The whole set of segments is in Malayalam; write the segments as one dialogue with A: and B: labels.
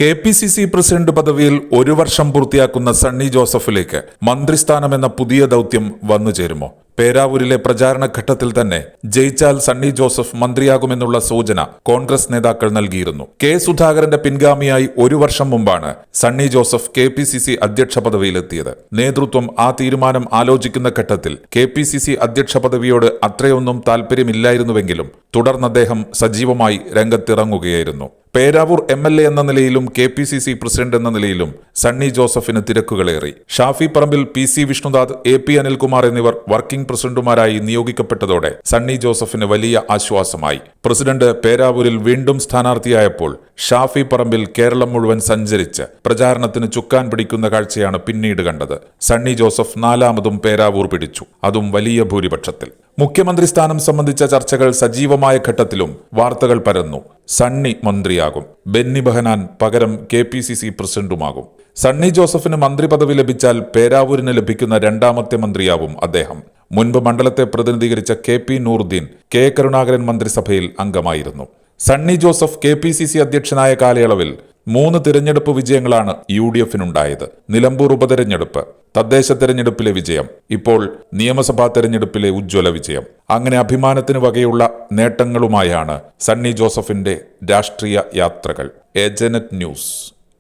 A: KPCC പ്രസിഡന്റ് പദവിയിൽ 1 വർഷം പൂർത്തിയാക്കുന്ന സണ്ണി ജോസഫിലേക്ക് മന്ത്രിസ്ഥാനമെന്ന പുതിയ ദൗത്യം വന്നുചേരുമോ? പേരാവൂരിലെ പ്രചാരണ ഘട്ടത്തിൽ തന്നെ ജയിച്ചാൽ സണ്ണി ജോസഫ് മന്ത്രിയാകുമെന്നുള്ള സൂചന കോൺഗ്രസ് നേതാക്കൾ നൽകിയിരുന്നു. കെ സുധാകരന്റെ പിൻഗാമിയായി 1 വർഷം മുമ്പാണ് സണ്ണി ജോസഫ് KPCC അധ്യക്ഷ പദവിയിലെത്തിയത്. നേതൃത്വം ആ തീരുമാനം ആലോചിക്കുന്ന ഘട്ടത്തിൽ KPCC അധ്യക്ഷ പദവിയോട് അത്രയൊന്നും താൽപര്യമില്ലായിരുന്നുവെങ്കിലും തുടർന്ന് അദ്ദേഹം സജീവമായി രംഗത്തിറങ്ങുകയായിരുന്നു. പേരാവൂർ MLA എന്ന നിലയിലും KPCC പ്രസിഡന്റ് എന്ന നിലയിലും സണ്ണി ജോസഫിന് തിരക്കുകളേറി. ഷാഫി പറമ്പിൽ, PC വിഷ്ണുനാഥ്, AP അനിൽകുമാർ എന്നിവർ വർക്കിംഗ് പ്രസിഡന്റുമാരായി നിയോഗിക്കപ്പെട്ടതോടെ സണ്ണി ജോസഫിന് വലിയ ആശ്വാസമായി. പ്രസിഡന്റ് പേരാവൂരിൽ വീണ്ടും സ്ഥാനാർത്ഥിയായപ്പോൾ ഷാഫി പറമ്പിൽ കേരളം മുഴുവൻ സഞ്ചരിച്ച് പ്രചാരണത്തിന് ചുക്കാൻ പിടിക്കുന്ന കാഴ്ചയാണ് പിന്നീട് കണ്ടത്. സണ്ണി ജോസഫ് 4ാമതും പേരാവൂർ പിടിച്ചു, അതും വലിയ ഭൂരിപക്ഷത്തിൽ. മുഖ്യമന്ത്രി സ്ഥാനം സംബന്ധിച്ച ചർച്ചകൾ സജീവമായ ഘട്ടത്തിലും വാർത്തകൾ പരന്നു. സണ്ണി മന്ത്രിയാകും, ബെന്നി ബെഹനാൻ പകരം KPCC പ്രസിഡന്റുമാകും. സണ്ണി ജോസഫിന് മന്ത്രി പദവി ലഭിച്ചാൽ പേരാവൂരിന് ലഭിക്കുന്ന 2ാമത്തെ മന്ത്രിയാവും അദ്ദേഹം. മുൻപ് മണ്ഡലത്തെ പ്രതിനിധീകരിച്ച KP നൂറുദ്ദീൻ K കരുണാകരൻ മന്ത്രിസഭയിൽ അംഗമായിരുന്നു. സണ്ണി ജോസഫ് KPCC അധ്യക്ഷനായ കാലയളവിൽ 3 തിരഞ്ഞെടുപ്പ് വിജയങ്ങളാണ് UDF-നുണ്ടായത്. നിലമ്പൂർ ഉപതെരഞ്ഞെടുപ്പ്, തദ്ദേശ തെരഞ്ഞെടുപ്പിലെ വിജയം, ഇപ്പോൾ നിയമസഭാ തെരഞ്ഞെടുപ്പിലെ ഉജ്ജ്വല വിജയം. അങ്ങനെ അഭിമാനത്തിന് വകയുള്ള നേട്ടങ്ങളുമായാണ് സണ്ണി ജോസഫിന്റെ രാഷ്ട്രീയ യാത്രകൾ. ഏജനറ്റ് ന്യൂസ്,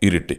A: ഇരിട്ടി.